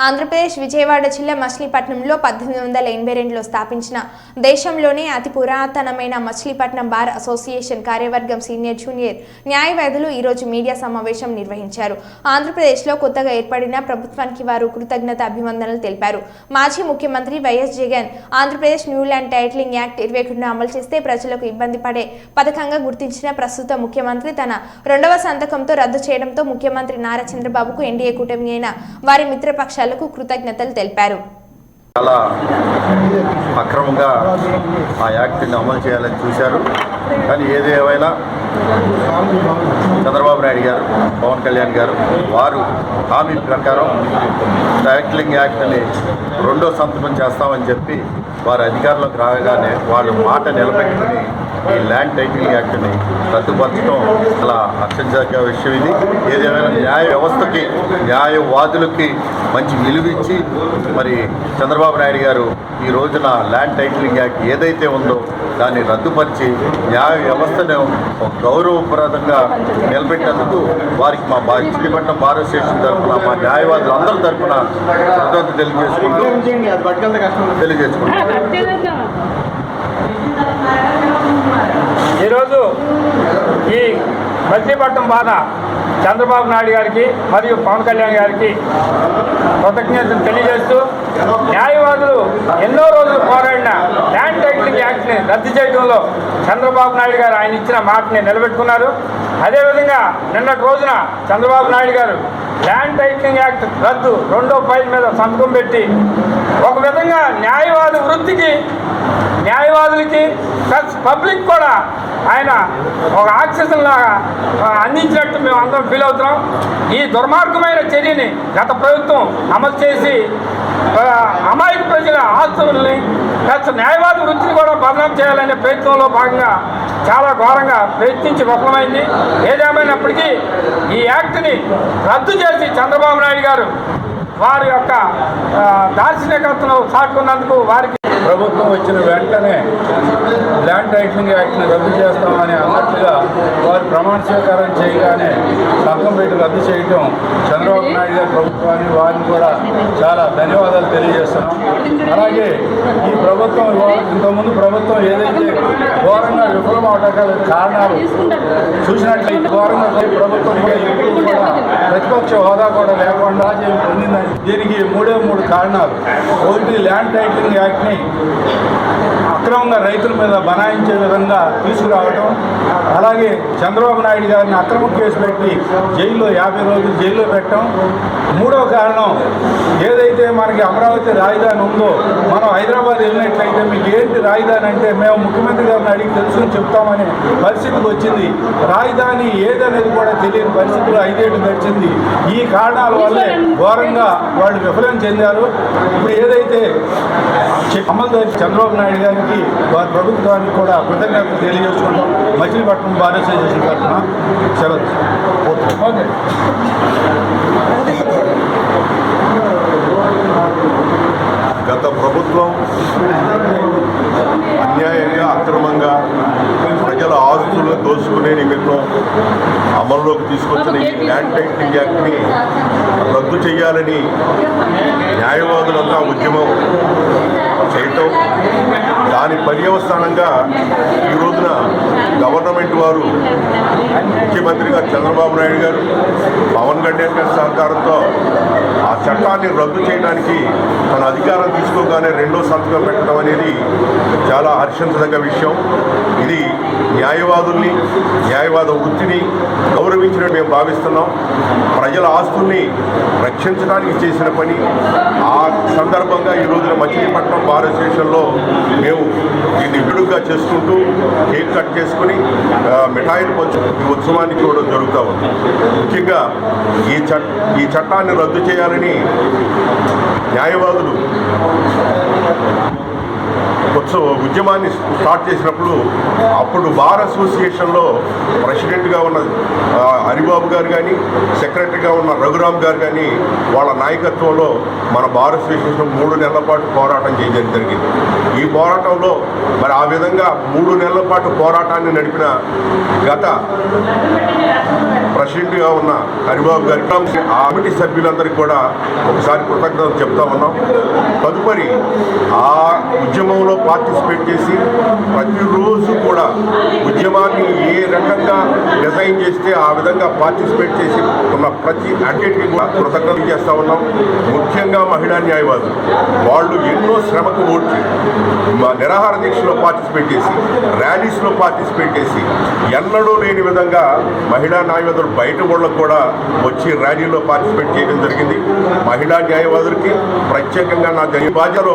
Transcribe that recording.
ఆంధ్రప్రదేశ్ విజయవాడ జిల్లా మచిలీపట్నంలో 1882లో స్థాపించిన దేశంలోనే అతి పురాతనమైన మచిలీపట్నం బార్ అసోసియేషన్ కార్యవర్గం సీనియర్ జూనియర్ న్యాయవాదులు ఈ రోజు మీడియా సమావేశం నిర్వహించారు. ఆంధ్రప్రదేశ్లో కొత్తగా ఏర్పడిన ప్రభుత్వానికి వారు కృతజ్ఞత అభివందనలు తెలిపారు. మాజీ ముఖ్యమంత్రి YS Jagan Andhra Pradesh new land titling act 21ను అమలు చేస్తే ప్రజలకు ఇబ్బంది పడే పథకంగా గుర్తించిన ప్రస్తుత ముఖ్యమంత్రి తన రెండవ సంతకంతో రద్దు చేయడంతో ముఖ్యమంత్రి నారా చంద్రబాబుకు ఎన్డీఏ కూటమి అయిన వారి మిత్రపక్షాలు కృతజ్ఞతలు తెలిపారు. చాలా అక్రమంగా ఆ యాక్ట్ని అమలు చేయాలని చూశారు. కానీ ఏదేమైనా చంద్రబాబు నాయుడు గారు, పవన్ కళ్యాణ్ గారు వారు హామీ ప్రకారం టైటిలింగ్ యాక్ట్ని రెండో సంతకం చేస్తామని చెప్పి వారు అధికారంలోకి రాగానే వాళ్ళు మాట నిలబెట్టుకుని ఈ ల్యాండ్ టైటిలింగ్ యాక్ట్ని రద్దుపరచడం చాలా హర్షించదగ్గ విషయం. ఇది ఏదేమైనా న్యాయ వ్యవస్థకి, న్యాయవాదులకి మంచి విలువిచ్చి మరి చంద్రబాబు నాయుడు గారు ఈ రోజున ల్యాండ్ టైటిలింగ్ యాక్ట్ ఏదైతే ఉందో దాన్ని రద్దుపరిచి న్యాయ వ్యవస్థను గౌరవప్రదంగా నిలబెట్టేందుకు వారికి మా మచిలీపట్నం బార్ అసోసియేషన్ తరఫున, మా న్యాయవాదులు అందరి తరఫున కృతజ్ఞత తెలియజేసుకుంటాం. ఈరోజు ఈ మచిలీపట్నం బాధ చంద్రబాబు నాయుడు గారికి మరియు పవన్ కళ్యాణ్ గారికి కృతజ్ఞతలు తెలియజేస్తూ, న్యాయవాదులు ఎన్నో రోజులు పోరాడిన ల్యాండ్ టైటిలింగ్ యాక్ట్ని రద్దు చేయడంలో చంద్రబాబు నాయుడు గారు ఆయన ఇచ్చిన మాటని నిలబెట్టుకున్నారు. అదేవిధంగా నిన్నటి రోజున చంద్రబాబు నాయుడు గారు ల్యాండ్ టైటిలింగ్ యాక్ట్ రద్దు రెండో ఫైల్ మీద సంతకం పెట్టి ఒక విధంగా న్యాయవాది వృత్తికి, న్యాయవాదులకి ప్లస్ పబ్లిక్ కూడా ఆయన ఒక ఆక్సిజన్ లాగా అందించినట్టు మేము అందరం ఫీల్ అవుతున్నాం. ఈ దుర్మార్గమైన చర్యని గత ప్రభుత్వం అమలు చేసి అమాయక ప్రజల ఆస్తుల్ని ప్లస్ న్యాయవాది వృత్తిని కూడా బదనాం చేయాలనే ప్రయత్నంలో భాగంగా చాలా ఘోరంగా ప్రయత్నించి విఫలమైంది. ఏదేమైనప్పటికీ ఈ యాక్ట్ని రద్దు చేసి చంద్రబాబు నాయుడు గారు వారి యొక్క దార్శనికతను చాటుకున్నందుకు వారికి ప్రభుత్వం వచ్చిన వెంటనే ల్యాండ్ టైటిలింగ్ యాక్ట్ని రద్దు చేస్తామని అన్నట్టుగా వారు ప్రమాణ స్వీకారం చేయగానే సంతకం పెట్టి రద్దు చేయటం చంద్రబాబు నాయుడు గారి ప్రభుత్వాన్ని వారిని కూడా చాలా ధన్యవాదాలు తెలియజేస్తున్నాం. అలాగే ఈ ప్రభుత్వం ఇంతకుముందు ప్రభుత్వం ఏదైతే ఘోరంగా విఫలం అవడానికి కారణాలు చూసినట్లయితే ఘోరంగా ప్రభుత్వం ఎప్పుడు కూడా ప్రతిపక్ష హోదా కూడా లేకుండా పొందిందని దీనికి మూడు కారణాలు. ఒకటి, ల్యాండ్ టైటిలింగ్ యాక్ట్ని అక్రమంగా రైతుల మీద బనాయించే విధంగా తీసుకురావటం, అలాగే చంద్రబాబు నాయుడు గారిని అక్రమ కేసు పెట్టి జైల్లో 50 రోజులు జైల్లో పెట్టడం. మూడవ కారణం, ఏదైతే మనకి అమరావతి రాజధాని ఉందో మనం హైదరాబాద్ వెళ్ళినట్లయితే మీకు ఏంటి రాజధాని అంటే మేము ముఖ్యమంత్రి గారిని అడిగి తెలుసుకుని చెప్తామనే పరిస్థితికి వచ్చింది. రాజధాని ఏదనేది కూడా తెలియని పరిస్థితుల్లో 5 ఏళ్ళు గడిచింది. ఈ కారణాల వల్లే ఘోరంగా వాళ్ళు విఫలం చెందారు. ఇప్పుడు ఏదైతే అమలు చంద్రబాబు నాయుడు గారికి వారి ప్రభుత్వానికి కూడా కృతజ్ఞతలు తెలియజేసుకుంటాం. మచిలీపట్నం బార్ అసోసియేషన్ తరఫున సెలవు. ఓకే. గత ప్రభుత్వం అన్యాయంగా, అక్రమంగా ప్రజల ఆస్తులను దోచుకునే నిమిత్తం అమల్లోకి తీసుకొచ్చిన ఈ ల్యాండ్ టైటిలింగ్ యాక్ట్ని రద్దు చేయాలని న్యాయవాదులంతా ఉద్యమం చేయటం, దాని పర్యవసానంగా ఈ రోజున గవర్నమెంట్ వారు, ముఖ్యమంత్రి గారు చంద్రబాబు నాయుడు గారు, పవన్ కళ్యాణ్ గారి సహకారంతో ఆ చట్టాన్ని రద్దు చేయడానికి తన అధికారం తీసుకోగానే రెండో సంతకం పెట్టడం అనేది చాలా హర్షించదగ్గ విషయం. ఇది న్యాయవాదుల్ని, న్యాయవాద వృత్తిని గౌరవించినట్టు మేము భావిస్తున్నాం. ప్రజల ఆస్తుల్ని రక్షించడానికి చేసిన పని. ఆ సందర్భంగా ఈ రోజున మచిలీపట్నం బార్ అసోసియేషన్లో మేము దీన్ని విడుగ్గా చేసుకుంటూ కేక్ కట్ చేసుకుని మిఠాయిలు పంచు ఈ ఉత్సవాన్ని చూడడం జరుగుతూ ఉంది. ముఖ్యంగా ఈ చట్టాన్ని రద్దు చేయాలని న్యాయవాదులు ఉద్యమాన్ని స్టార్ట్ చేసినప్పుడు అప్పుడు బార్ అసోసియేషన్లో ప్రెసిడెంట్గా ఉన్న హరిబాబు గారు కానీ సెక్రటరీగా ఉన్న రఘురామ్ గారు కానీ వాళ్ళ నాయకత్వంలో మన బార్ అసోసియేషన్ 3 నెలల పాటు పోరాటం చేయడం జరిగింది. ఈ పోరాటంలో మరి ఆ విధంగా 3 నెలల పాటు పోరాటాన్ని నడిపిన గత ప్రెసిడెంట్గా ఉన్న హరిబాబు గారి ఆ కమిటీ సభ్యులందరికీ కూడా ఒకసారి కృతజ్ఞతలు చెప్తా ఉన్నాం. తదుపరి ఆ ఉద్యమంలో పార్టిసిపేట్ చేసి ప్రతిరోజు కూడా ఉద్యమాన్ని ఏ రకంగా డిజైన్ చేస్తే ఆ విధంగా పార్టిసిపేట్ చేసి ఉన్న ప్రతి అడ్వకేట్కి కూడా కృతజ్ఞతలు చేస్తూ ఉన్నాం. ముఖ్యంగా మహిళా న్యాయవాదులు వాళ్ళు ఎన్నో శ్రమకు ఓడ్చి నిరాహార దీక్షలో పార్టిసిపేట్ చేసి ర్యాలీస్లో పార్టిసిపేట్ చేసి ఎన్నడూ లేని విధంగా మహిళా న్యాయవాదులు బయట వాళ్ళకు కూడా వచ్చి ర్యాలీలో పార్టిసిపేట్ చేయడం జరిగింది. మహిళా న్యాయవాదులకి ప్రత్యేకంగా నా బాధ్యతలో